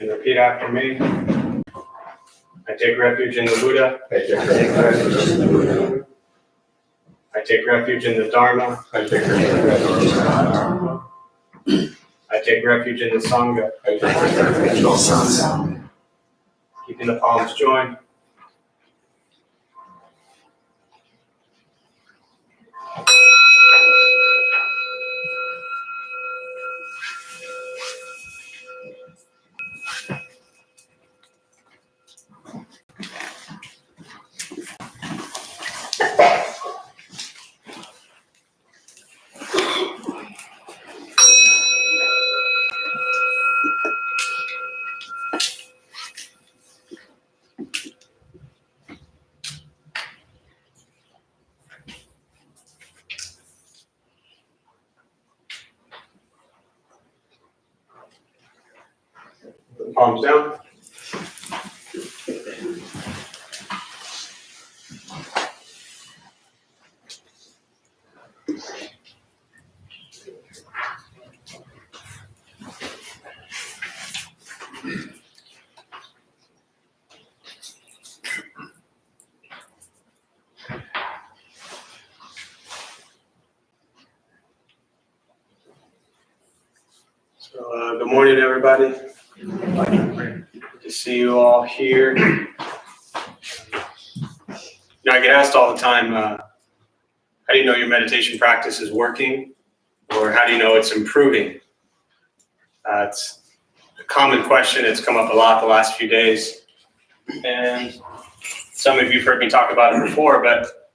And repeat after me. I take refuge in the Buddha. I take refuge in the Buddha. I take refuge in the Dharma. I take refuge in the Dharma. I take refuge in the Sangha. I take refuge in the Sangha. Keeping the palms joined. Put the palms down. So, good morning, everybody. Good to see you all here. I get asked all the time, how do you know your meditation practice is working? Or how do you know it's improving? It's a common question. It's come up a lot the last few days. And some of you have heard me talk about it before, but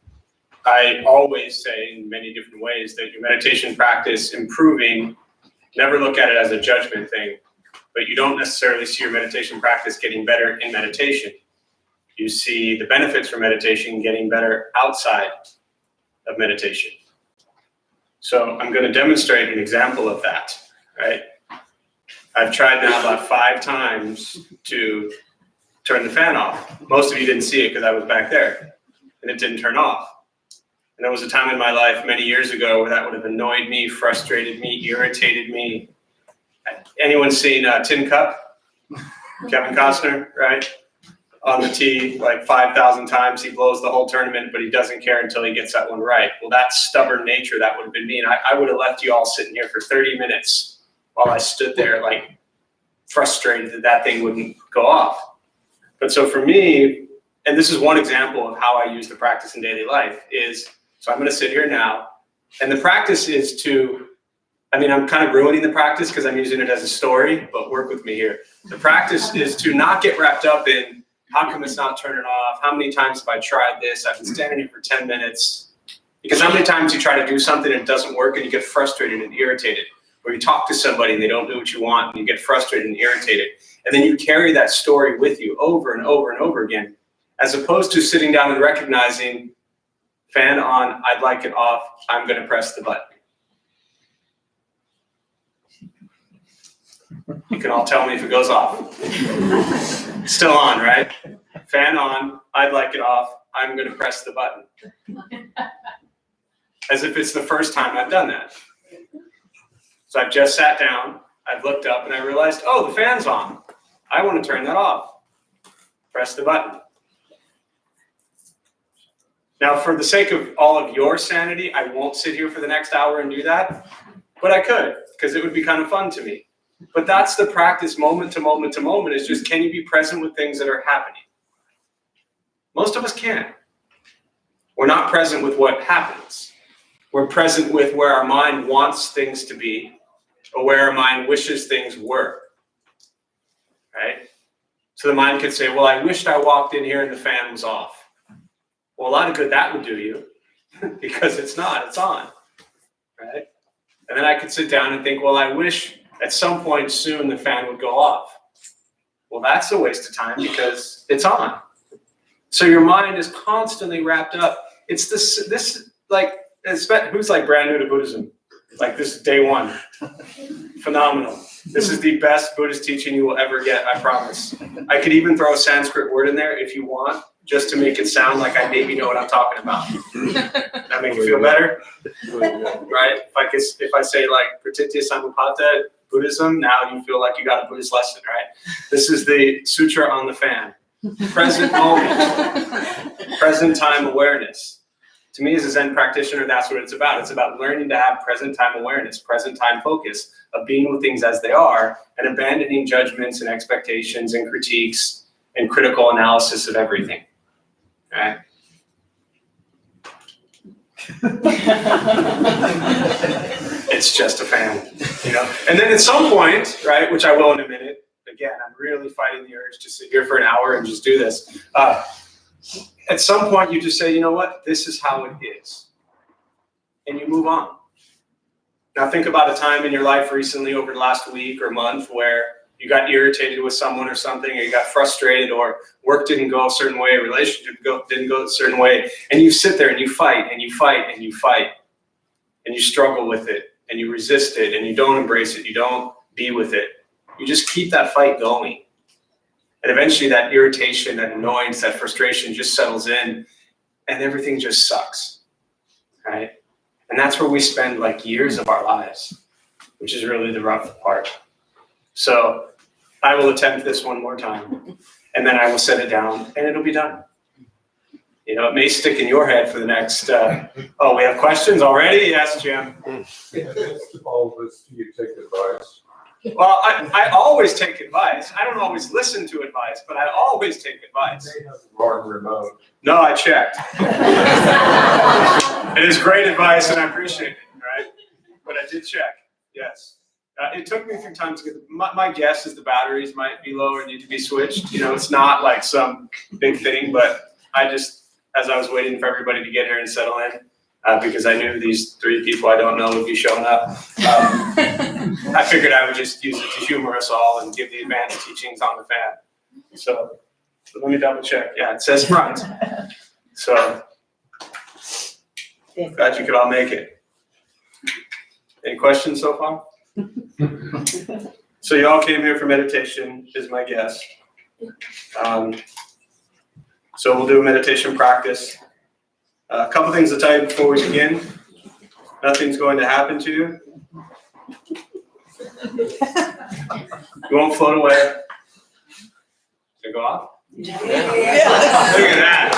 I always say in many different ways that your meditation practice improving, never look at it as a judgment thing, but you don't necessarily see your meditation practice getting better in meditation. You see the benefits from meditation getting better outside of meditation. So I'm going to demonstrate an example of that, right? I've tried now about 5 times to turn the fan off. Most of you didn't see it because I was back there, and it didn't turn off. And there was a time in my life many years ago where that would have annoyed me, frustrated me, irritated me. Anyone seen Tin Cup? Kevin Costner, right? On the tee like 5,000 times. He blows the whole tournament, but he doesn't care until he gets that one right. Well, that stubborn nature, that would have been me. And I would have left you all sitting here for 30 minutes while I stood there like frustrated that that thing wouldn't go off. But so for me, and this is one example of how I use the practice in daily life, is, so I'm going to sit here now, and the practice is to, I'm kind of ruining the practice because I'm using it as a story, but work with me here. The practice is to not get wrapped up in, how come it's not turning off? How many times have I tried this? I've been standing here for 10 minutes. Because how many times you try to do something and it doesn't work and you get frustrated and irritated? Or you talk to somebody and they don't do what you want and you get frustrated and irritated. And then you carry that story with you over and over and over again, as opposed to sitting down and recognizing, fan on, I'd like it off, I'm going to press the button. You can all tell me if it goes off. Still on, right? Fan on, I'd like it off, I'm going to press the button. As if it's the first time I've done that. So I've just sat down, I've looked up, and I realized, oh, the fan's on. I want to turn that off. Press the button. Now, for the sake of all of your sanity, I won't sit here for the next hour and do that, but I could, because it would be kind of fun to me. But that's the practice, moment to moment to moment, is just, can you be present with things that are happening? Most of us can't. We're not present with what happens. We're present with where our mind wants things to be, or where our mind wishes things were, right? So the mind could say, well, I wished I walked in here and the fan was off. Well, a lot of good that would do you, because it's not, it's on, right? And then I could sit down and think, well, I wish at some point soon the fan would go off. Well, that's a waste of time because it's on. So your mind is constantly wrapped up. It's this like, who's like brand new to Buddhism? Like, this is day one. Phenomenal. This is the best Buddhist teaching you will ever get, I promise. I could even throw a Sanskrit word in there if you want, just to make it sound like I maybe know what I'm talking about. That make you feel better? Right? If I say like pratitya samuppada, Buddhism, now you feel like you got a Buddhist lesson, right? This is the sutra on the fan. Present moment, present time awareness. To me as a Zen practitioner, that's what it's about. It's about learning to have present time awareness, present time focus of being with things as they are and abandoning judgments and expectations and critiques and critical analysis of everything. Right? It's just a fan, you know. And then at some point, right, which I will in a minute, again, I'm really fighting the urge to sit here for an hour and just do this. At some point, you just say, you know what, this is how it is. And you move on. Now think about a time in your life recently over the last week or month where you got irritated with someone or something, or you got frustrated, or work didn't go a certain way, a relationship didn't go a certain way, and you sit there and you fight and you fight and you fight, and you struggle with it, and you resist it, and you don't embrace it, you don't be with it. You just keep that fight going. And eventually that irritation, that annoyance, that frustration just settles in, and everything just sucks, right? And that's where we spend like years of our lives, which is really the rough part. So I will attempt this one more time, and then I will set it down, and it'll be done. You know, it may stick in your head for the next, oh, we have questions already? Yes, Jim. All of this, do you take advice? Well, I always take advice. I don't always listen to advice, but I always take advice. They have a large remote. No, I checked. It is great advice, and I appreciate it, right? But I did check, yes. It took me a few times to get, my guess is the batteries might be low or need to be switched. You know, it's not like some big thing, but I just, as I was waiting for everybody to get here and settle in, because I knew these 3 people I don't know would be showing up, I figured I would just use it to humor us all and give the advanced teachings on the fan. So let me double check. Yeah, it says front. So glad you could all make it. Any questions so far? So you all came here for meditation, is my guess. So we'll do a meditation practice. A couple things to tell you before we begin. Nothing's going to happen to you. You won't float away. Should I go off? Yeah. Look at that.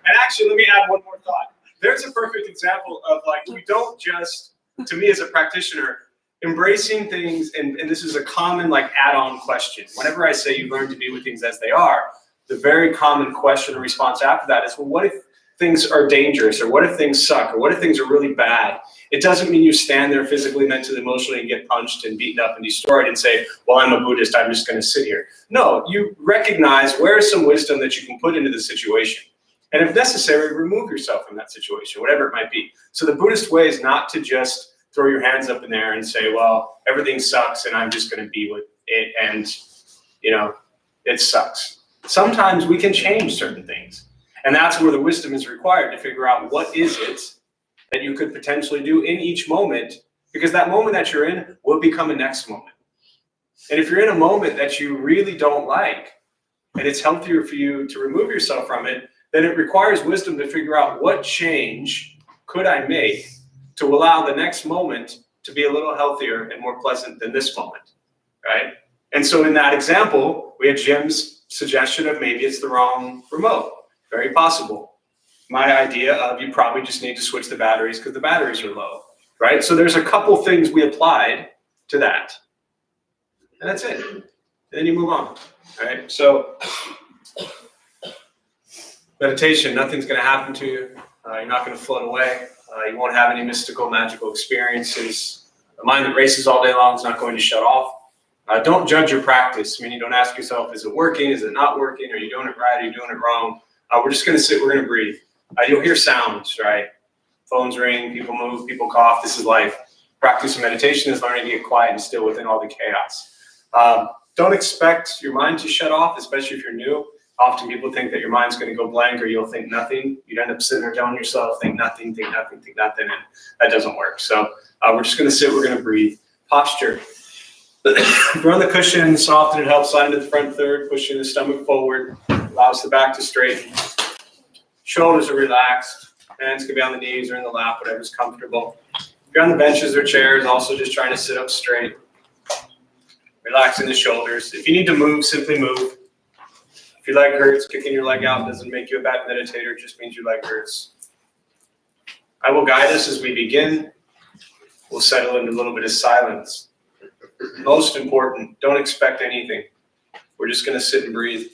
And actually, let me add one more thought. There's a perfect example of like, we don't just, to me as a practitioner, embracing things, and this is a common like add-on question. Whenever I say you learn to be with things as they are, the very common question or response after that is, well, what if things are dangerous, or what if things suck, or what if things are really bad? It doesn't mean you stand there physically, mentally, emotionally, and get punched and beaten up and destroyed and say, well, I'm a Buddhist, I'm just gonna sit here. No, you recognize where is some wisdom that you can put into the situation. And if necessary, remove yourself from that situation, whatever it might be. So the Buddhist way is not to just throw your hands up in there and say, well, everything sucks and I'm just going to be with it and, you know, it sucks. Sometimes we can change certain things. And that's where the wisdom is required, to figure out what is it that you could potentially do in each moment, because that moment that you're in will become a next moment. And if you're in a moment that you really don't like, and it's healthier for you to remove yourself from it, then it requires wisdom to figure out what change could I make to allow the next moment to be a little healthier and more pleasant than this moment, right? And so in that example, we had Jim's suggestion of maybe it's the wrong remote. Very possible. My idea of you probably just need to switch the batteries because the batteries are low, right? So there's a couple things we applied to that. And that's it. And then you move on, right? So meditation, nothing's going to happen to you. You're not going to float away. You won't have any mystical, magical experiences. The mind that races all day long is not going to shut off. Don't judge your practice. I mean, you don't ask yourself, is it working? Is it not working? Are you doing it right? Are you doing it wrong? We're just going to sit. We're going to breathe. You'll hear sounds, right? Phones ring, people move, people cough. This is life. Practice of meditation is learning to get quiet and still within all the chaos. Don't expect your mind to shut off, especially if you're new. Often people think that your mind's going to go blank or you'll think nothing. You'd end up sitting there telling yourself, think nothing, think nothing, think nothing, and that doesn't work. So we're just going to sit, we're going to breathe. Posture. If you're on the cushions, often it helps slide into the front third, pushing the stomach forward, allows the back to straighten. Shoulders are relaxed, Hands can be on the knees or in the lap, whatever's comfortable. If you're on the benches or chairs, also just trying to sit up straight. Relaxing the shoulders. If you need to move, simply move. If your leg hurts, kicking your leg out doesn't make you a bad meditator, it just means your leg hurts. I will guide us as we begin. We'll settle into a little bit of silence. Most important, don't expect anything. We're just going to sit and breathe.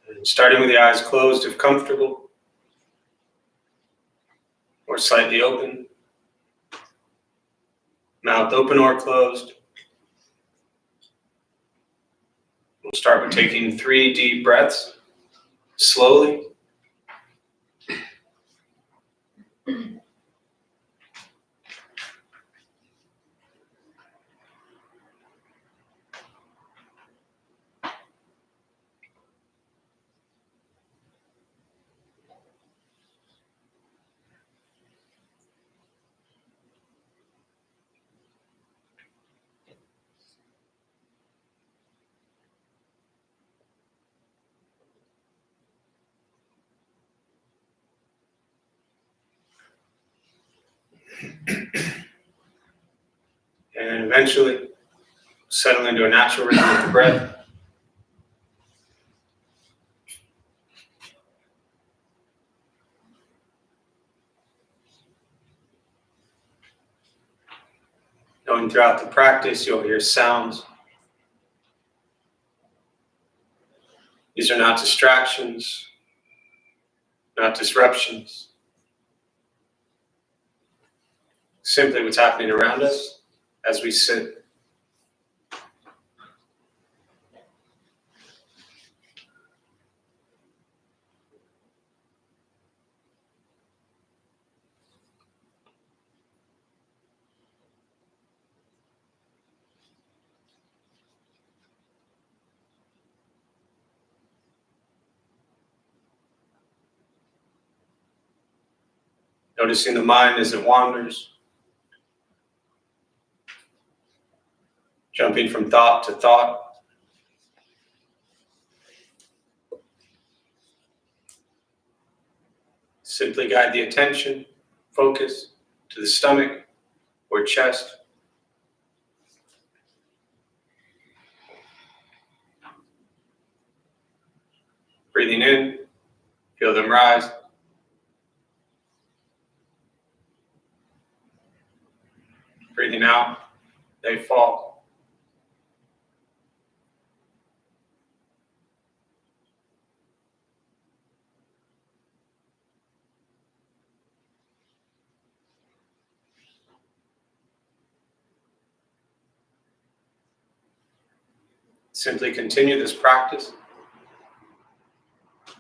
And starting with the eyes closed if comfortable, or slightly open. Mouth open or closed. We'll start with taking 3 deep breaths, slowly. And eventually settle into a natural rhythm with the breath. Knowing throughout the practice you'll hear sounds. These are not distractions, not disruptions. Simply what's happening around us as we sit. Noticing the mind as it wanders. Jumping from thought to thought. Simply guide the attention, focus to the stomach or chest. Breathing in, feel them rise. Breathing out, they fall. Simply continue this practice,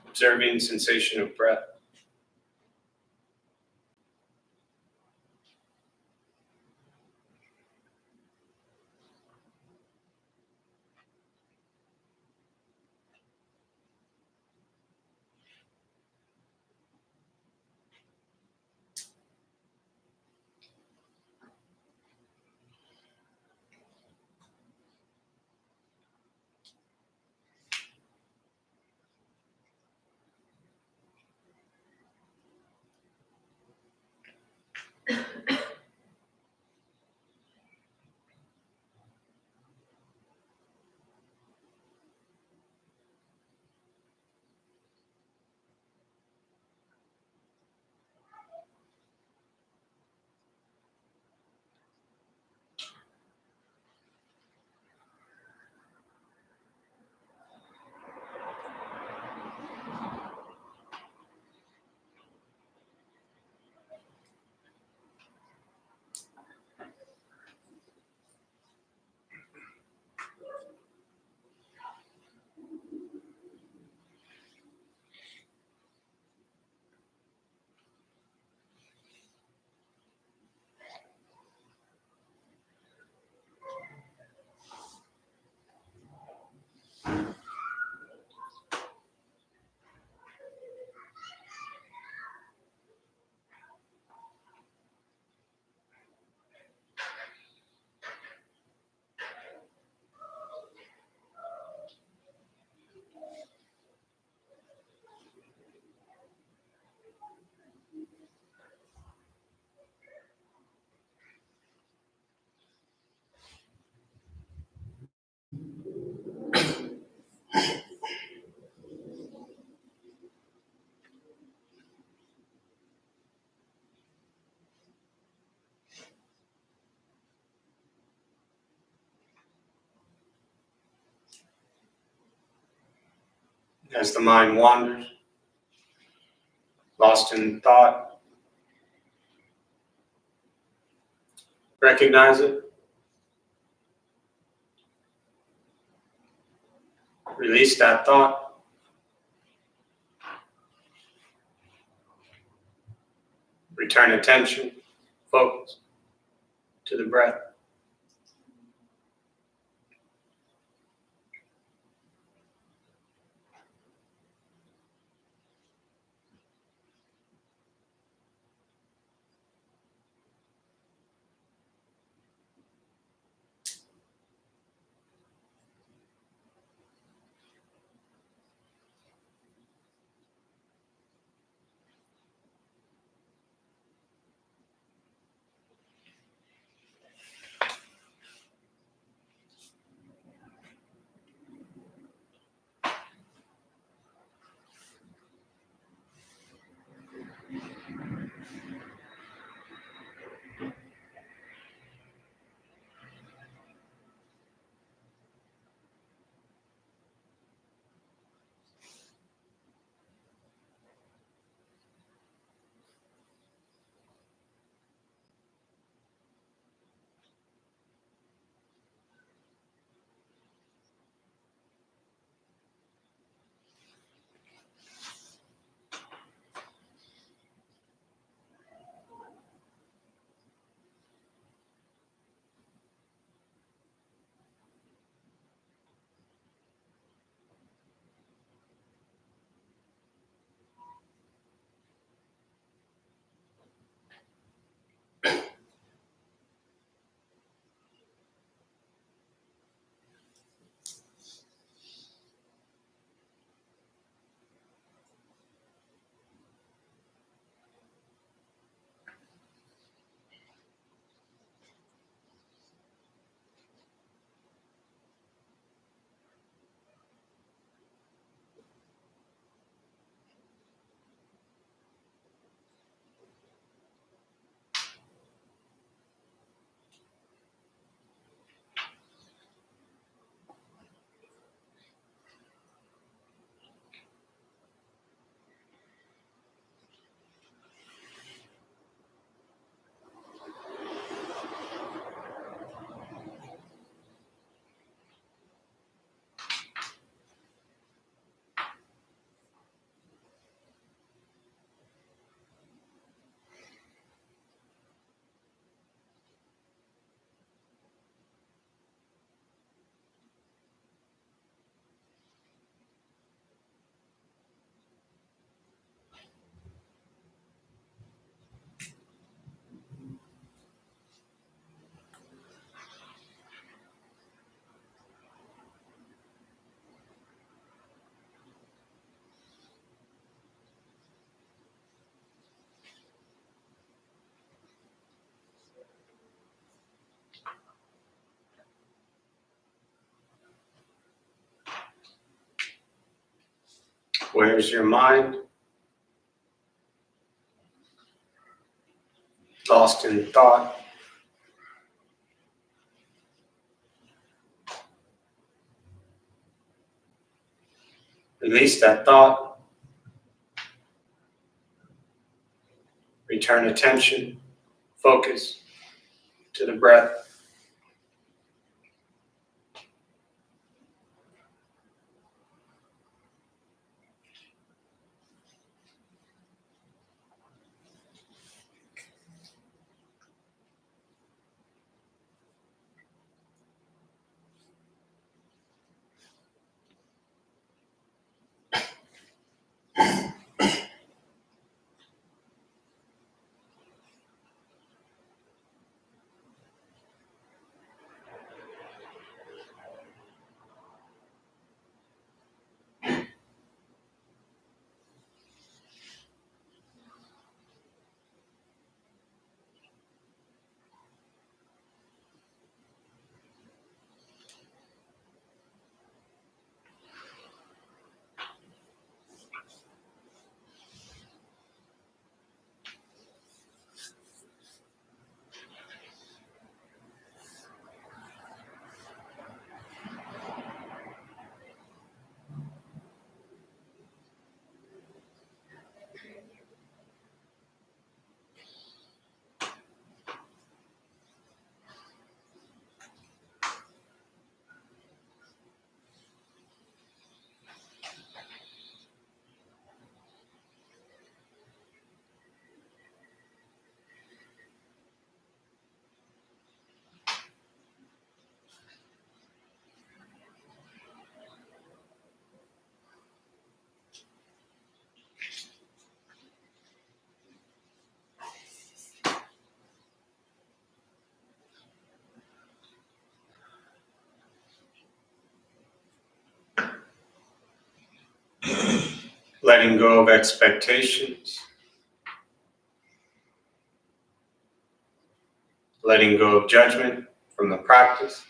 observing sensation of breath. as the mind wanders, lost in thought. Recognize it. Release that thought. Return attention, focus to the breath. Where's your mind? Lost in thought. Release that thought. Return attention, focus to the breath. letting go of expectations, letting go of judgment from the practice.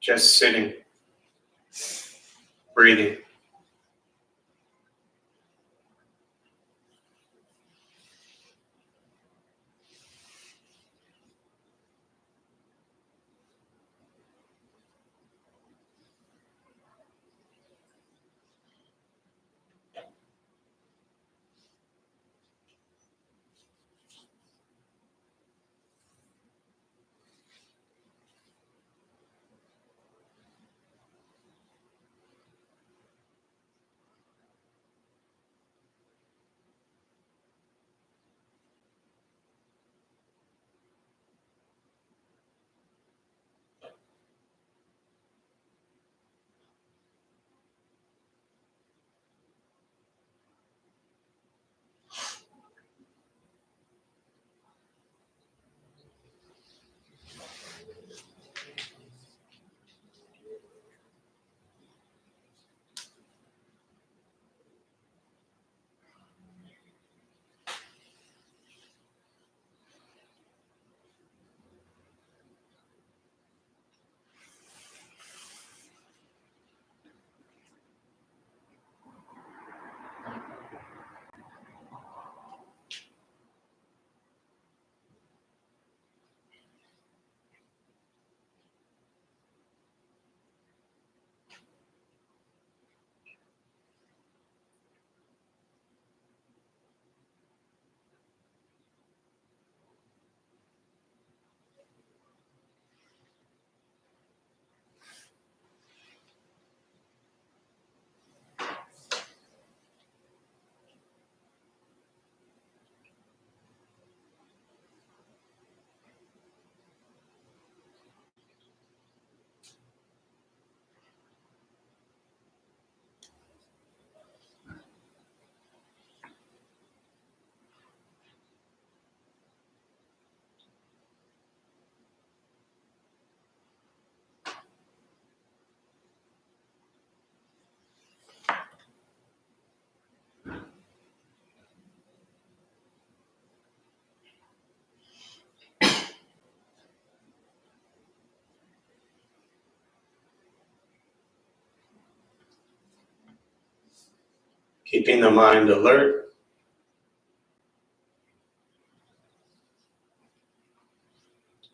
Just sitting, breathing. Keeping the mind alert,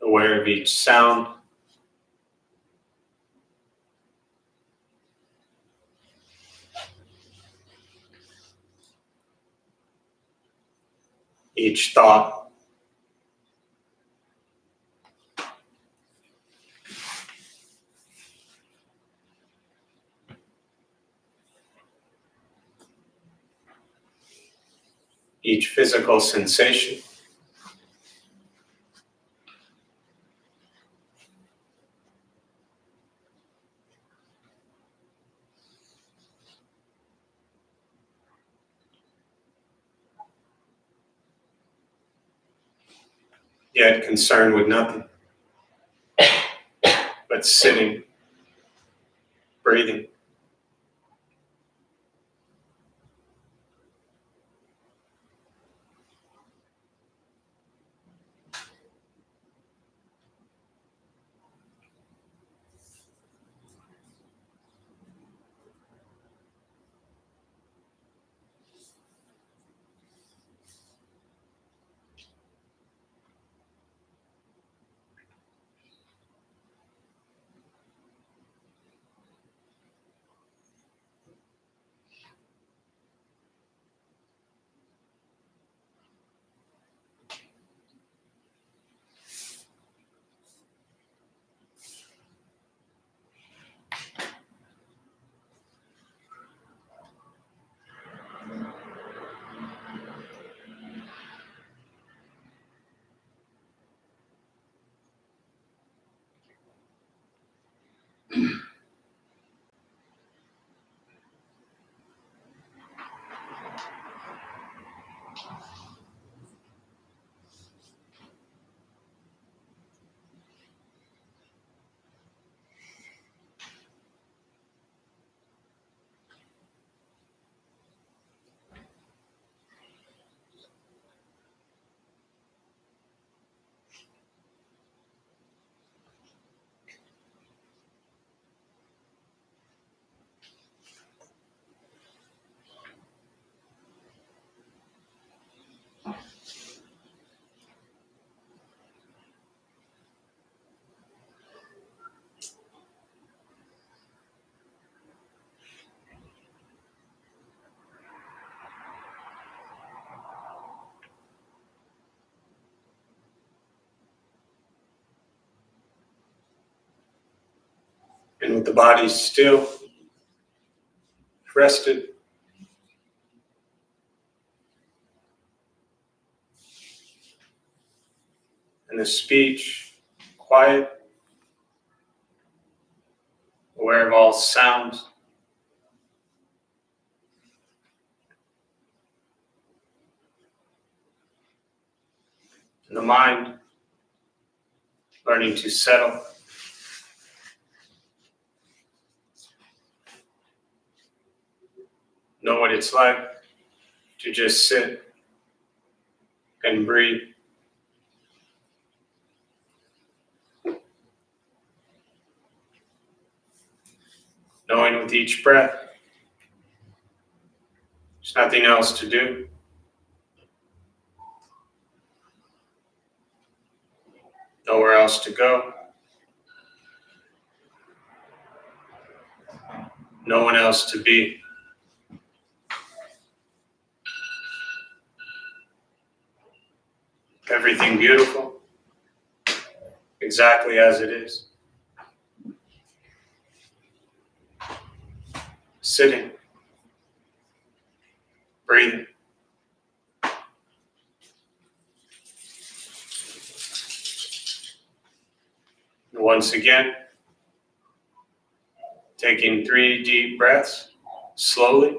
aware of each sound, each thought, each physical sensation. Yet concerned with nothing, but sitting, breathing. And with the body still, rested, and the speech quiet, aware of all sounds. And the mind learning to settle. Know what it's like to just sit and breathe. Knowing with each breath, there's nothing else to do. Nowhere else to go. No one else to be. Everything beautiful, exactly as it is. Sitting, breathing. And once again, taking 3 deep breaths, slowly.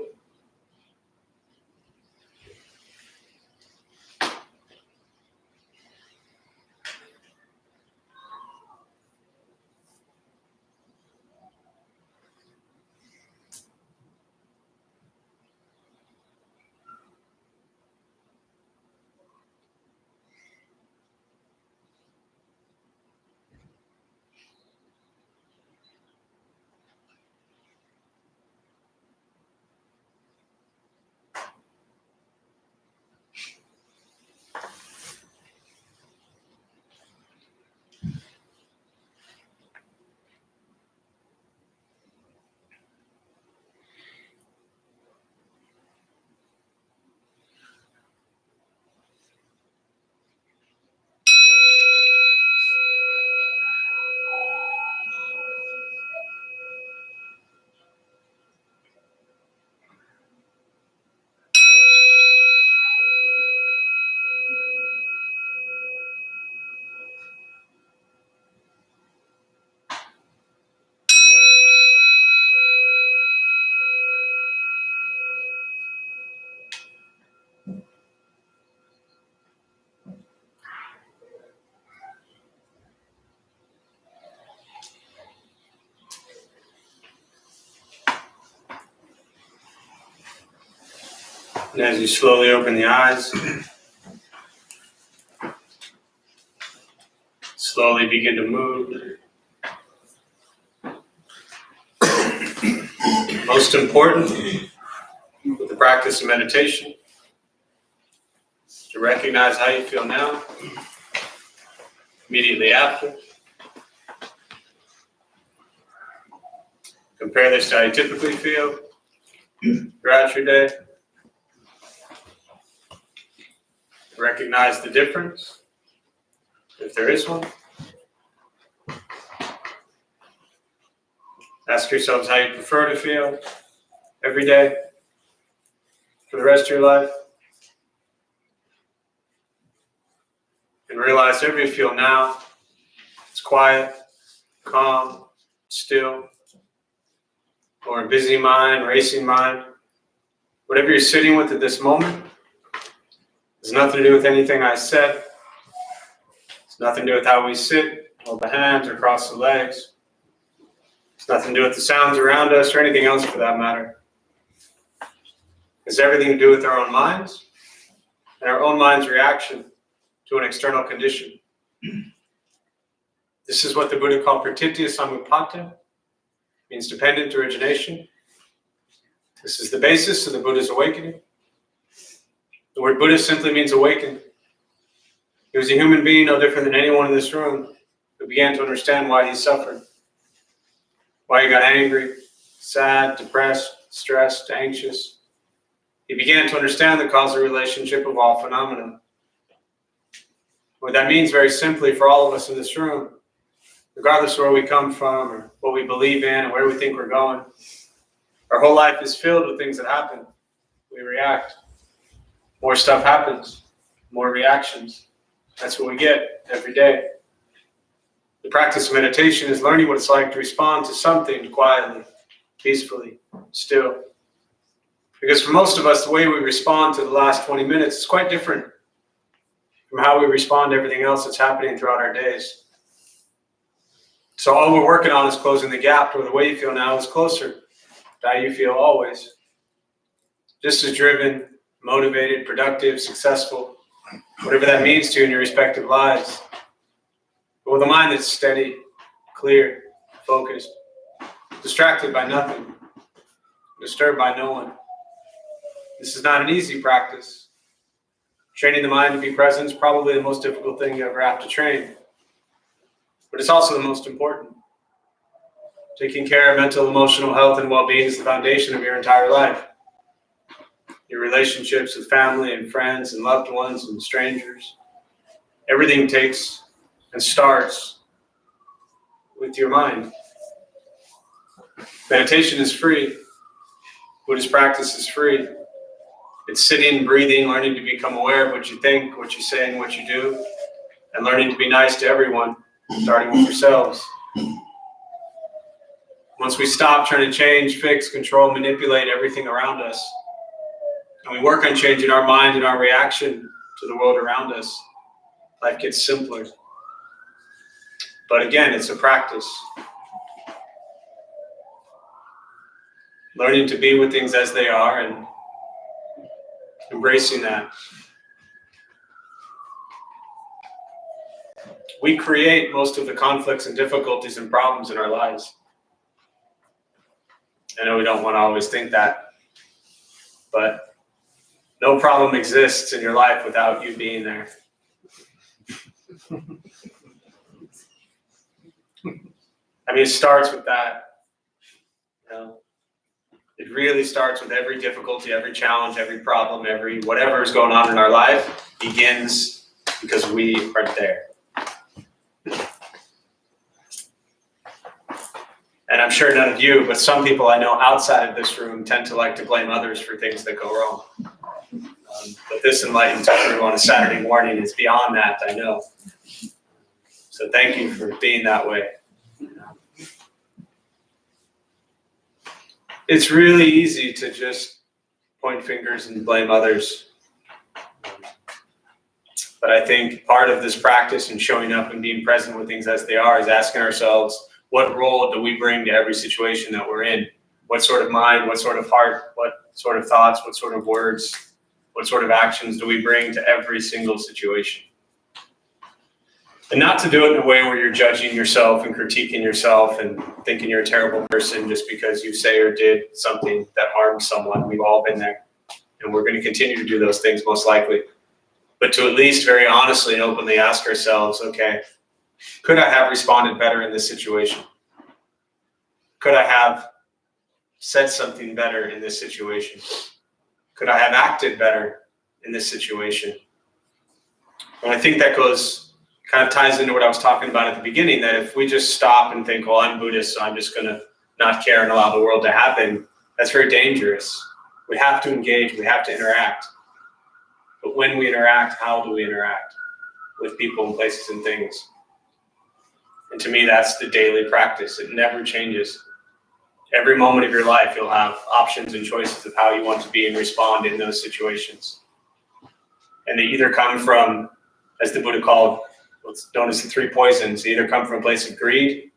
And as you slowly open the eyes, slowly begin to move. Most important with the practice of meditation is to recognize how you feel now, immediately after. Compare this to how you typically feel throughout your day. Recognize the difference, if there is one. Ask yourselves how you prefer to feel every day for the rest of your life. And realize whatever you feel now, it's quiet, calm, still, or a busy mind, racing mind. Whatever you're sitting with at this moment has nothing to do with anything I said. It's nothing to do with how we sit, hold the hands, or cross the legs. It's nothing to do with the sounds around us or anything else for that matter. It's everything to do with our own minds and our own mind's reaction to an external condition. This is what the Buddha called pratitya samuppada, means dependent origination. This is the basis of the Buddha's awakening. The word Buddha simply means awakened. He was a human being no different than anyone in this room who began to understand why he suffered, why he got angry, sad, depressed, stressed, anxious. He began to understand the causal relationship of all phenomena. What that means very simply for all of us in this room regardless of where we come from or what we believe in and where we think we're going. Our whole life is filled with things that happen. We react. More stuff happens, more reactions. That's what we get every day. The practice of meditation is learning what it's like to respond to something quietly, peacefully, still. Because for most of us, the way we respond to the last 20 minutes is quite different from how we respond to everything else that's happening throughout our days. So all we're working on is closing the gap to where the way you feel now is closer to how you feel always. Just as driven, motivated, productive, successful, whatever that means to you in your respective lives. But with a mind that's steady, clear, focused, distracted by nothing, disturbed by no one. This is not an easy practice. Training the mind to be present is probably the most difficult thing you ever have to train. But it's also the most important. Taking care of mental, emotional health and well-being is the foundation of your entire life. Your relationships with family and friends and loved ones and strangers. Everything takes and starts with your mind. Meditation is free. Buddhist practice is free. It's sitting, breathing, learning to become aware of what you think, what you say, and what you do, and learning to be nice to everyone, starting with yourselves. Once we stop trying to change, fix, control, manipulate everything around us, and we work on changing our mind and our reaction to the world around us, life gets simpler. But again, it's a practice. Learning to be with things as they are and embracing that. We create most of the conflicts and difficulties and problems in our lives. I know we don't want to always think that, but no problem exists in your life without you being there. I mean, it starts with that. You know, it really starts with every difficulty, every challenge, every problem, every whatever is going on in our life begins because we are there. And I'm sure none of you, but some people I know outside of this room tend to like to blame others for things that go wrong. But this enlightens everyone on a Saturday morning is beyond that, I know. So thank you for being that way. It's really easy to just point fingers and blame others. But I think part of this practice and showing up and being present with things as they are is asking ourselves, what role do we bring to every situation that we're in? What sort of mind, what sort of heart, what sort of thoughts, what sort of words, what sort of actions do we bring to every single situation? And not to do it in a way where you're judging yourself and critiquing yourself and thinking you're a terrible person just because you say or did something that harmed someone. We've all been there. And we're going to continue to do those things most likely. But to at least very honestly and openly ask ourselves, okay, could I have responded better in this situation? Could I have said something better in this situation? Could I have acted better in this situation? And I think that kind of ties into what I was talking about at the beginning, that if we just stop and think, well, I'm Buddhist, so I'm just going to not care and allow the world to happen, that's very dangerous. We have to engage, we have to interact. But when we interact, how do we interact with people and places and things? And to me, that's the daily practice. It never changes. Every moment of your life, you'll have options and choices of how you want to be and respond in those situations. And they either come from, as the Buddha called, what's known as the three poisons. They either come from a place of greed,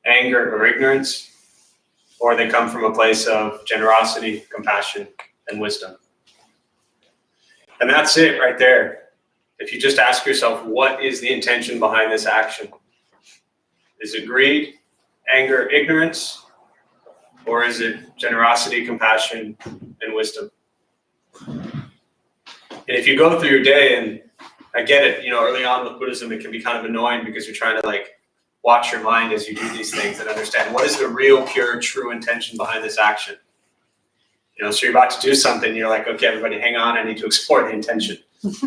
anger, or ignorance, or they come from a place of generosity, compassion, and wisdom. And that's it right there. If you just ask yourself, what is the intention behind this action? Is it greed, anger, ignorance, or is it generosity, compassion, and wisdom? And if you go through your day, and I get it, early on with Buddhism, it can be kind of annoying because you're trying to watch your mind as you do these things and understand what is the real, pure, true intention behind this action. So you're about to do something, you're like, okay, everybody hang on, I need to explore the intention,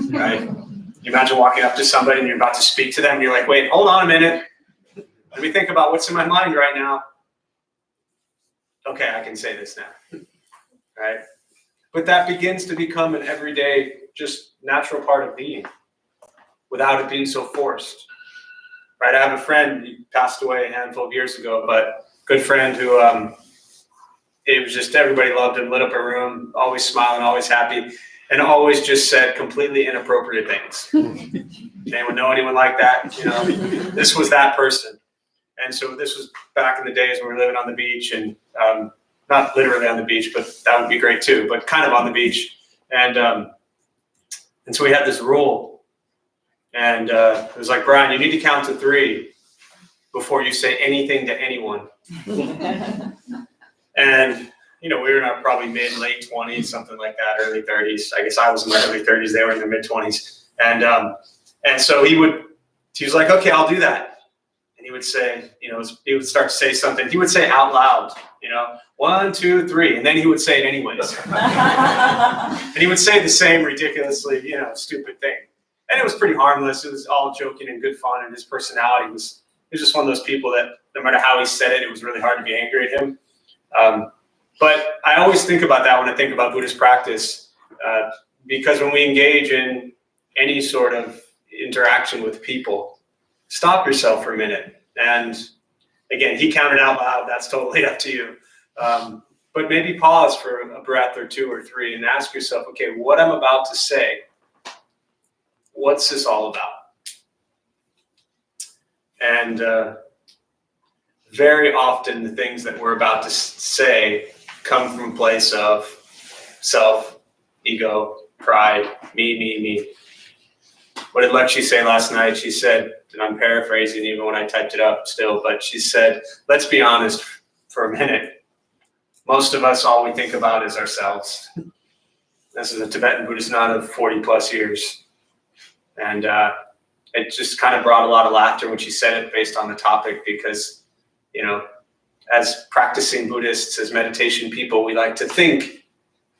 right? You imagine walking up to somebody and you're about to speak to them and you're like, wait, hold on a minute. Let me think about what's in my mind right now. Okay, I can say this now, right? But that begins to become an everyday, just natural part of being without it being so forced, right? I have a friend, he passed away a handful of years ago, but good friend who, it was just everybody loved him, lit up a room, always smiling, always happy, and always just said completely inappropriate things. Anyone know anyone like that? You know, this was that person. And so this was back in the days when we were living on the beach, and not literally on the beach, but that would be great too, but kind of on the beach. And so we had this rule, and it was like, Brian, you need to count to 3 before you say anything to anyone. And, you know, we were in our probably mid, late 20s, something like that, early 30s. I guess I was in my early 30s. They were in their mid 20s. And so he was like, okay, I'll do that. And he would say, you know, he would start to say something. He would say out loud, you know, 1, 2, 3. And then he would say it anyways. And he would say the same ridiculously, you know, stupid thing. And it was pretty harmless. It was all joking and good fun. And his personality was just one of those people that no matter how he said it, it was really hard to be angry at him. But I always think about that when I think about Buddhist practice, because when we engage in any sort of interaction with people, stop yourself for a minute. And again, he counted out loud. That's totally up to you. But maybe pause for a breath or 2 or 3 and ask yourself, okay, what I'm about to say, what's this all about? And very often the things that we're about to say come from a place of self, ego, pride, me. What did Lexi say last night? She said, and I'm paraphrasing even when I typed it up still, but she said, let's be honest for a minute. Most of us, all we think about is ourselves. This is a Tibetan Buddhist nun of 40 plus years. And it just kind of brought a lot of laughter when she said it based on the topic, because, you know, as practicing Buddhists, as meditation people, we like to think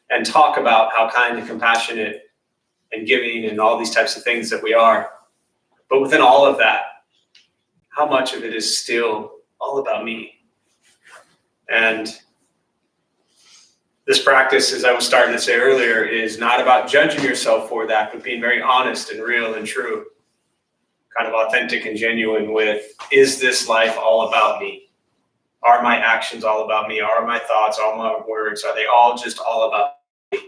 and talk about how kind and compassionate and giving and all these types of things that we are. But within all of that, how much of it is still all about me? And this practice, as I was starting to say earlier, is not about judging yourself for that, but being very honest and real and true, kind of authentic and genuine with, is this life all about me? Are my actions all about me? Are my thoughts, all my words, are they all just all about me?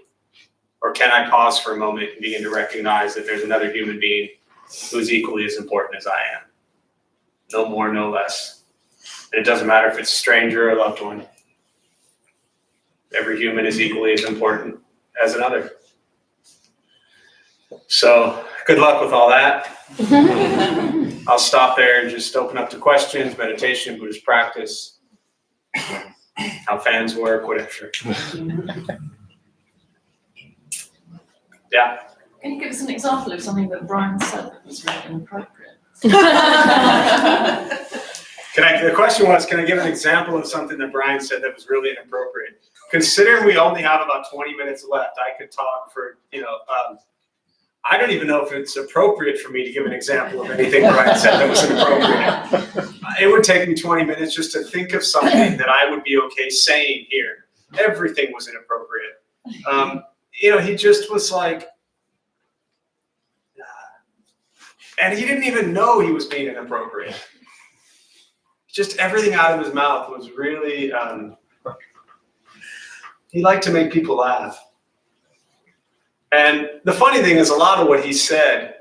Or can I pause for a moment and begin to recognize that there's another human being who's equally as important as I am? No more, no less. And it doesn't matter if it's a stranger or a loved one. Every human is equally as important as another. So good luck with all that. I'll stop there and just open up to questions, meditation, Buddhist practice, how fans work, whatever. Yeah. Can you give us an example of something that Brian said that was really inappropriate? The question was, can I give an example of something that Brian said that was really inappropriate? Considering we only have about 20 minutes left, I could talk for, I don't even know if it's appropriate for me to give an example of anything Brian said that was inappropriate. It would take me 20 minutes just to think of something that I would be okay saying here. Everything was inappropriate. He just was like, and he didn't even know he was being inappropriate. Just everything out of his mouth was really, he liked to make people laugh. And the funny thing is, a lot of what he said,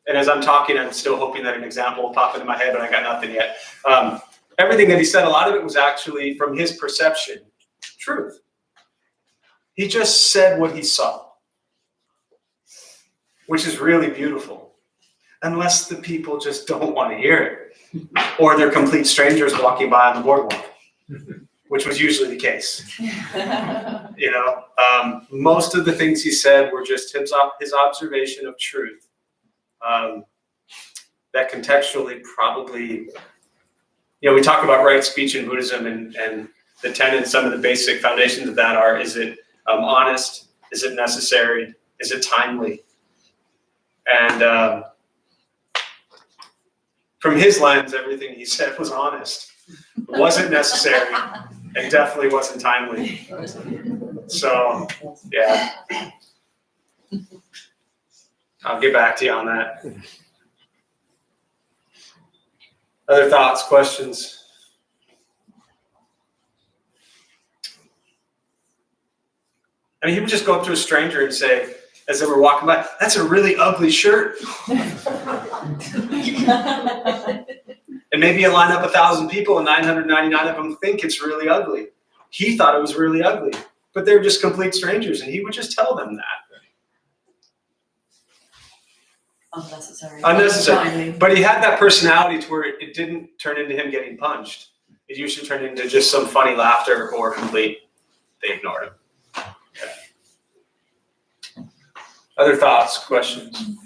and as I'm talking, I'm still hoping that an example will pop into my head, but I got nothing yet. Everything that he said, a lot of it was actually, from his perception, truth. He just said what he saw, which is really beautiful, unless the people just don't want to hear it, or they're complete strangers walking by on the boardwalk, which was usually the case. Most of the things he said were just his observation of truth, that contextually probably, we talk about right speech in Buddhism, and the tenets, some of the basic foundations of that are, is it honest? Is it necessary? Is it timely? And from his lens, everything he said was honest. It wasn't necessary and definitely wasn't timely. So, yeah. I'll get back to you on that. Other thoughts, questions? I mean, he would just go up to a stranger and say, as they were walking by, "That's a really ugly shirt." And maybe you line up 1,000 people and 999 of them think it's really ugly. He thought it was really ugly, but they were just complete strangers, and he would just tell them that. Unnecessary. But he had that personality to where it didn't turn into him getting punched. It usually turned into just some funny laughter or complete, they ignored him. Okay. Other thoughts, questions?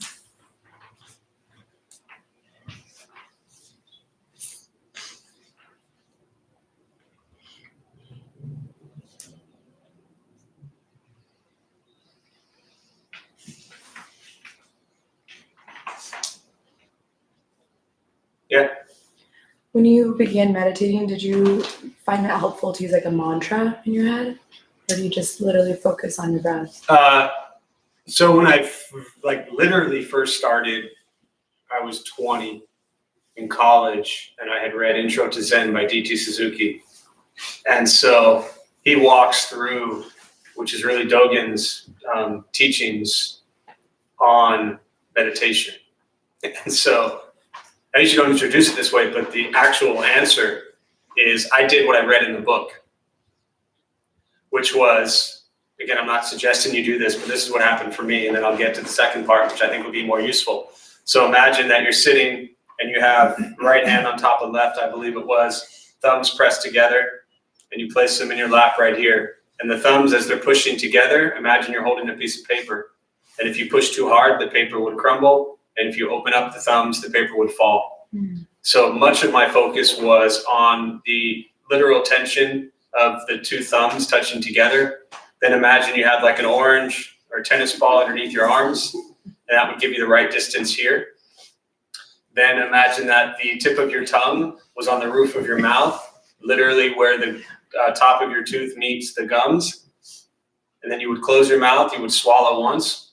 Yeah. When you began meditating, did you find it helpful to use like a mantra in your head? Or do you just literally focus on your breath? So when I literally first started, I was 20 in college, and I had read Intro to Zen by D.T. Suzuki. And so he walks through, which is really Dogen's teachings on meditation. And so I usually don't introduce it this way, but the actual answer is I did what I read in the book, which was, again, I'm not suggesting you do this, but this is what happened for me, and then I'll get to the second part, which I think will be more useful. So imagine that you're sitting and you have right hand on top of left, I believe it was, thumbs pressed together, and you place them in your lap right here. And the thumbs, as they're pushing together, imagine you're holding a piece of paper. And if you push too hard, the paper would crumble. And if you open up the thumbs, the paper would fall. So much of my focus was on the literal tension of the two thumbs touching together. Then imagine you had like an orange or a tennis ball underneath your arms, and that would give you the right distance here. Then imagine that the tip of your tongue was on the roof of your mouth, literally where the top of your tooth meets the gums. And then you would close your mouth, you would swallow once.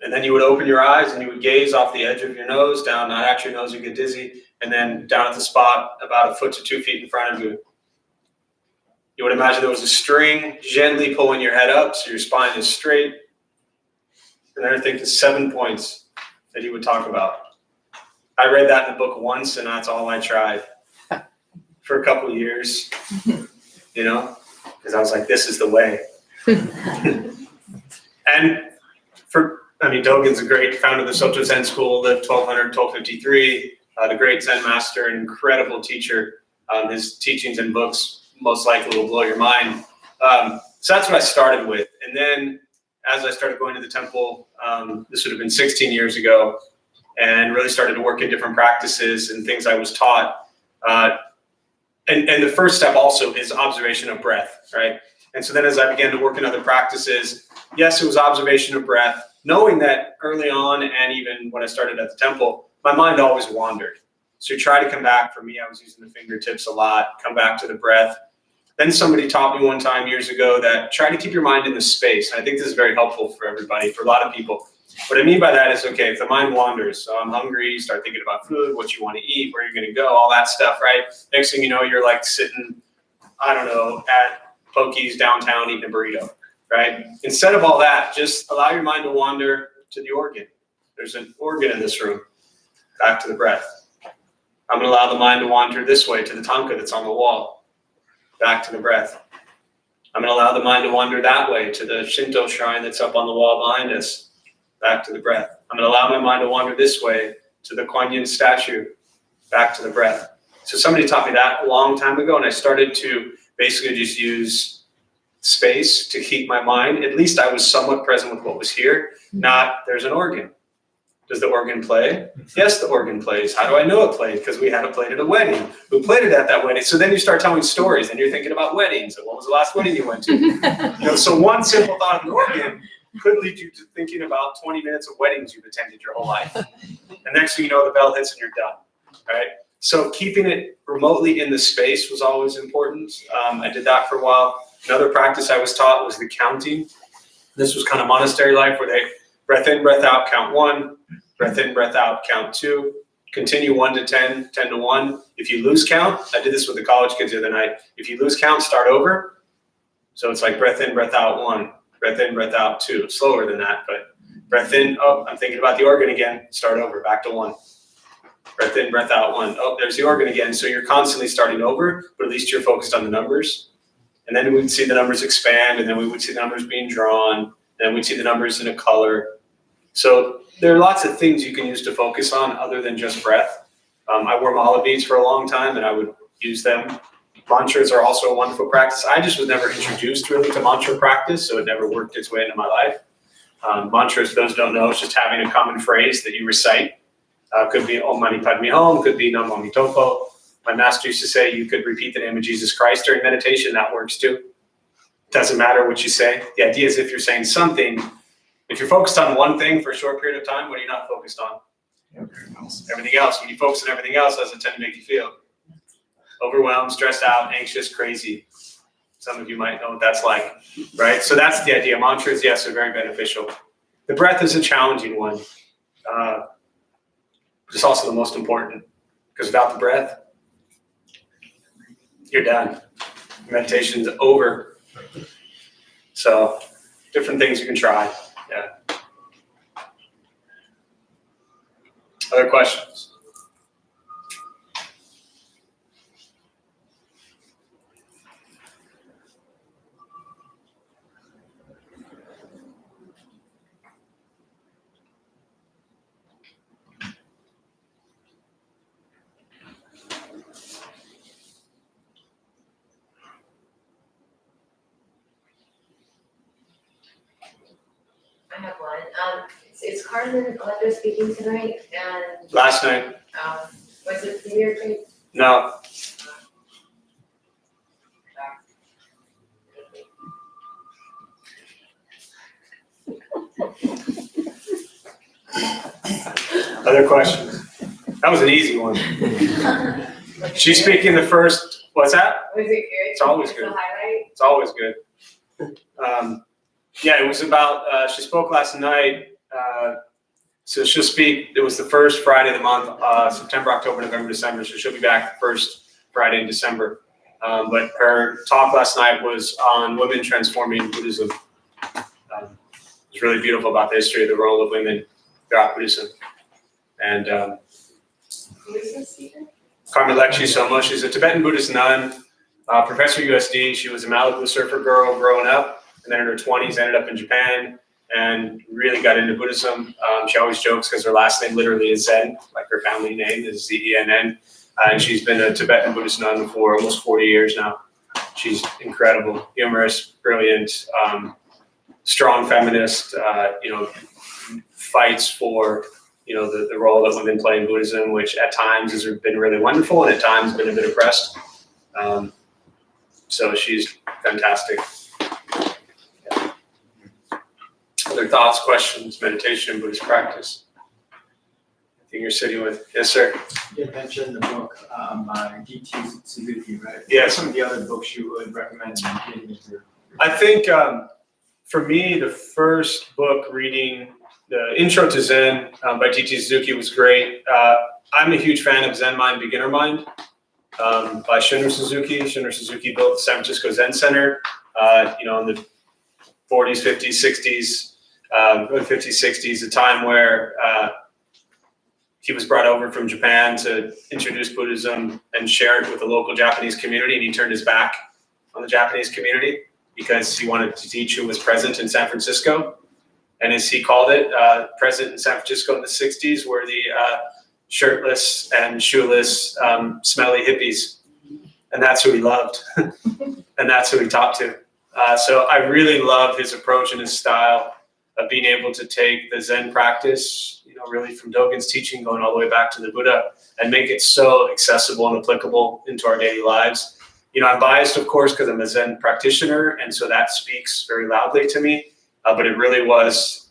And then you would open your eyes and you would gaze off the edge of your nose, down, not at your nose, you get dizzy, and then down at the spot about 1 foot to 2 feet in front of you. You would imagine there was a string gently pulling your head up so your spine is straight. And then I think the 7 points that he would talk about. I read that in the book once, and that's all I tried for a couple of years, you know, because I was like, this is the way. And Dogen's a great founder of the Soto Zen School, lived 1200, 1253, the great Zen master, an incredible teacher. His teachings and books most likely will blow your mind. So that's what I started with. And then as I started going to the temple, this would have been 16 years ago, and really started to work in different practices and things I was taught. And the first step also is observation of breath, right? And so then as I began to work in other practices, yes, it was observation of breath, knowing that early on and even when I started at the temple, my mind always wandered. So try to come back. For me, I was using the fingertips a lot, come back to the breath. Then somebody taught me one time years ago that try to keep your mind in the space. And I think this is very helpful for everybody, for a lot of people. What I mean by that is, okay, if the mind wanders, so I'm hungry, you start thinking about food, what you want to eat, where you're going to go, all that stuff, right? Next thing you know, you're like sitting, I don't know, at Pokey's downtown eating a burrito, right? Instead of all that, just allow your mind to wander to the organ. There's an organ in this room. Back to the breath. I'm going to allow the mind to wander this way to the tanka that's on the wall. Back to the breath. I'm going to allow the mind to wander that way to the Shinto shrine that's up on the wall behind us. Back to the breath. I'm going to allow my mind to wander this way to the Kuan Yin statue. Back to the breath. So somebody taught me that a long time ago, and I started to basically just use space to keep my mind. At least I was somewhat present with what was here. Not, there's an organ. Does the organ play? Yes, the organ plays. How do I know it played? Because we had it played at a wedding. Who played it at that wedding? So then you start telling stories, and you're thinking about weddings. And what was the last wedding you went to? So one simple thought of an organ could lead you to thinking about 20 minutes of weddings you've attended your whole life. And next thing you know, the bell hits and you're done, right? So keeping it remotely in the space was always important. I did that for a while. Another practice I was taught was the counting. This was kind of monastery life where they breath in, breath out, count 1, breath in, breath out, count 2, continue 1 to 10, 10 to 1. If you lose count, I did this with the college kids the other night. If you lose count, start over. So it's like breath in, breath out, 1, breath in, breath out, 2. Slower than that, but breath in, oh, I'm thinking about the organ again, start over, back to 1. Breath in, breath out, 1. Oh, there's the organ again. So you're constantly starting over, but at least you're focused on the numbers. And then we would see the numbers expand, and then we would see the numbers being drawn, and then we'd see the numbers in a color. So there are lots of things you can use to focus on other than just breath. I wore mala beads for a long time, and I would use them. Mantras are also a wonderful practice. I just was never introduced really to mantra practice, so it never worked its way into my life. Mantras, for those who don't know, is just having a common phrase that you recite. Could be Om Mani Padme Hum, could be Nam Myoho Tofo. My master used to say you could repeat the name of Jesus Christ during meditation. That works too. Doesn't matter what you say. The idea is if you're saying something, if you're focused on one thing for a short period of time, what are you not focused on? Everything else. When you focus on everything else, how does it tend to make you feel? Overwhelmed, stressed out, anxious, crazy. Some of you might know what that's like, right? So that's the idea. Mantras, yes, are very beneficial. The breath is a challenging one. It's also the most important, because without the breath, you're done. Meditation's over. So different things you can try. Yeah. Other questions? I have one. Is Carmen Alejandro speaking tonight? And Last night? was it New Year's Eve? No. Other questions? That was an easy one. She's speaking the first, what's that? Was it good? It's always Just good. a highlight? It's always good. Yeah, it was about, she spoke last night. So she'll speak, it was the first Friday of the month, September, October, November, December. So she'll be back the first Friday in December. But her talk last night was on women transforming Buddhism. It was really beautiful about the history of the role of women throughout Buddhism. And Who is this speaker? Carmen Lekshi Soma, she's a Tibetan Buddhist nun, professor USD. She was a Malibu surfer girl growing up, and then in her 20s ended up in Japan and really got into Buddhism. She always jokes because her last name literally is Zen, like her family name is Zenn. And she's been a Tibetan Buddhist nun for almost 40 years now. She's incredible, humorous, brilliant, strong feminist, fights for the role that women play in Buddhism, which at times has been really wonderful and at times been a bit oppressed. So she's fantastic. Yeah. Other thoughts, questions, meditation, Buddhist practice? Anything you're sitting with? Yes, sir. You had mentioned the book by D.T. Suzuki, right? Yes. Some of the other books you would recommend getting into? I think for me, the first book reading, the Intro to Zen by D.T. Suzuki was great. I'm a huge fan of Zen Mind, Beginner Mind by Shunryu Suzuki. Shunryu Suzuki built the San Francisco Zen Center, in the 40s, 50s, 60s, early 50s, 60s, a time where he was brought over from Japan to introduce Buddhism and share it with the local Japanese community, and he turned his back on the Japanese community because he wanted to teach who was present in San Francisco. And as he called it, present in San Francisco in the 60s were the shirtless and shoeless, smelly hippies. And that's who he loved. And that's who he taught to. So I really love his approach and his style of being able to take the Zen practice, really from Dogen's teaching going all the way back to the Buddha, and make it so accessible and applicable into our daily lives. I'm biased, of course, because I'm a Zen practitioner, and so that speaks very loudly to me. but it really was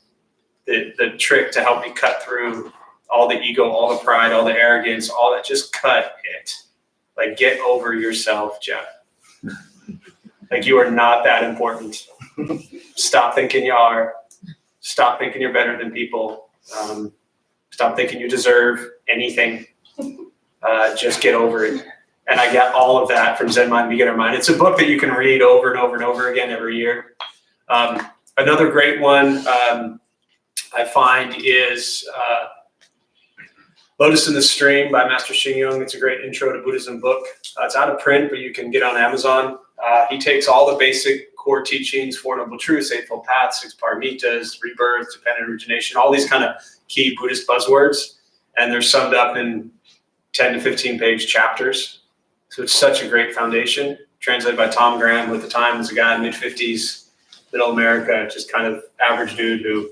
the trick to help me cut through all the ego, all the pride, all the arrogance, all that. Just cut it. Like, get over yourself, Jeff. Like, you are not that important. Stop thinking you are. Stop thinking you're better than people. Stop thinking you deserve anything. Just get over it. And I got all of that from Zen Mind, Beginner Mind. It's a book that you can read over and over and over again every year. Another great one I find is Lotus in the Stream by Master Xing Yun. It's a great intro to Buddhism book. It's out of print, but you can get on Amazon. He takes all the basic core teachings, Four Noble Truths, Eightfold Paths, Six Paramitas, rebirth, dependent origination, all these kind of key Buddhist buzzwords, and they're summed up in 10 to 15 page chapters. So it's such a great foundation. Translated by Tom Graham, who at the time was a guy in mid-50s, middle America, just kind of average dude who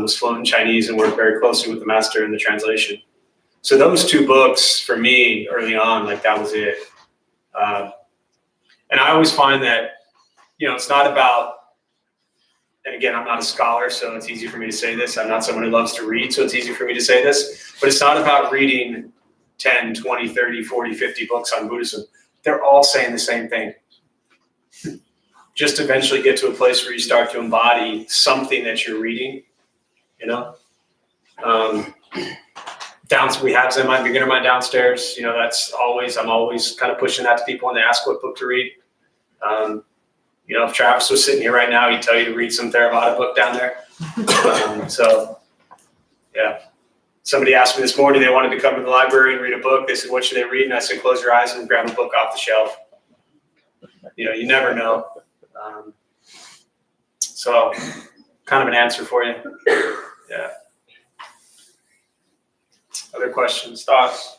was fluent in Chinese and worked very closely with the master in the translation. So those two books, for me, early on, like, that was it. And I always find that, it's not about, and again, I'm not a scholar, so it's easy for me to say this. I'm not someone who loves to read, so it's easy for me to say this. But it's not about reading 10, 20, 30, 40, 50 books on Buddhism. They're all saying the same thing. Just eventually get to a place where you start to embody something that you're reading, we have Zen Mind, Beginner Mind downstairs. That's always, I'm always kind of pushing that to people when they ask what book to read. If Travis was sitting here right now, he'd tell you to read some Theravada book down there. Yeah. Somebody asked me this morning, they wanted to come to the library and read a book. They said, what should they read? And I said, close your eyes and grab a book off the shelf. You never know. So kind of an answer for you. Yeah. Other questions, thoughts?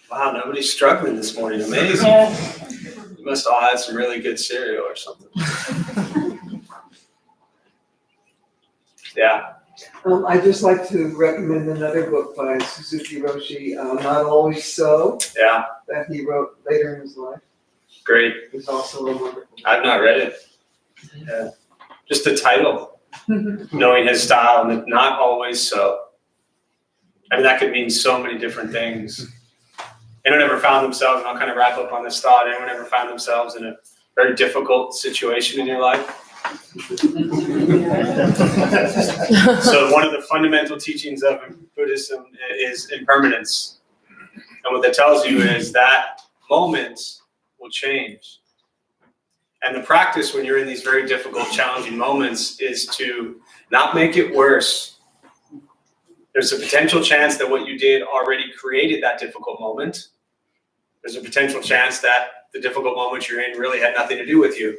Wow, nobody's struggling this morning. Amazing. You must all had some really good cereal or something. Yeah. I'd just like to recommend another book by Suzuki Roshi, Not Always So, Yeah. that he wrote later in his life. Great. It's also a wonderful book. I've not read it. Yeah. Just the title, knowing his style, and not always so. I mean, that could mean so many different things. Anyone ever found themselves, and I'll kind of wrap up on this thought, anyone ever found themselves in a very difficult situation in your life? So one of the fundamental teachings of Buddhism is impermanence. And what that tells you is that moments will change. And the practice when you're in these very difficult, challenging moments is to not make it worse. There's a potential chance that what you did already created that difficult moment. There's a potential chance that the difficult moment you're in really had nothing to do with you.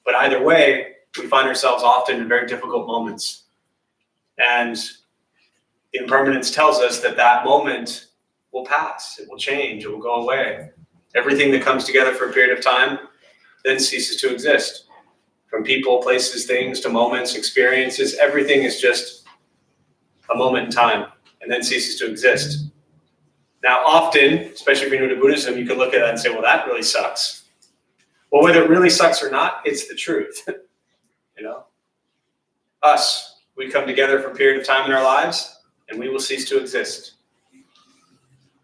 But either way, we find ourselves often in very difficult moments. And impermanence tells us that that moment will pass, it will change, it will go away. Everything that comes together for a period of time then ceases to exist. From people, places, things, to moments, experiences, everything is just a moment in time and then ceases to exist. Now, often, especially if you're new to Buddhism, you can look at that and say, well, that really sucks. Well, whether it really sucks or not, it's the truth. Us, we come together for a period of time in our lives and we will cease to exist.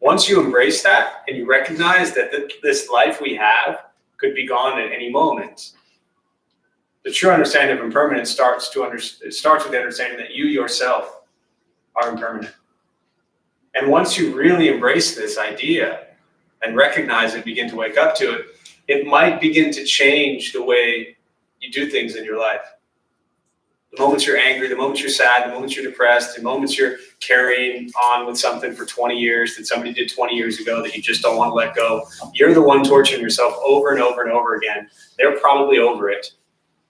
Once you embrace that and you recognize that this life we have could be gone at any moment, the true understanding of impermanence starts with the understanding that you yourself are impermanent. And once you really embrace this idea and recognize it, begin to wake up to it, it might begin to change the way you do things in your life. The moments you're angry, the moments you're sad, the moments you're depressed, the moments you're carrying on with something for 20 years that somebody did 20 years ago that you just don't want to let go. You're the one torturing yourself over and over and over again. They're probably over it,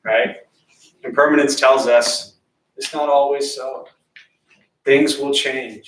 right? Impermanence tells us It's not always so. Things will change.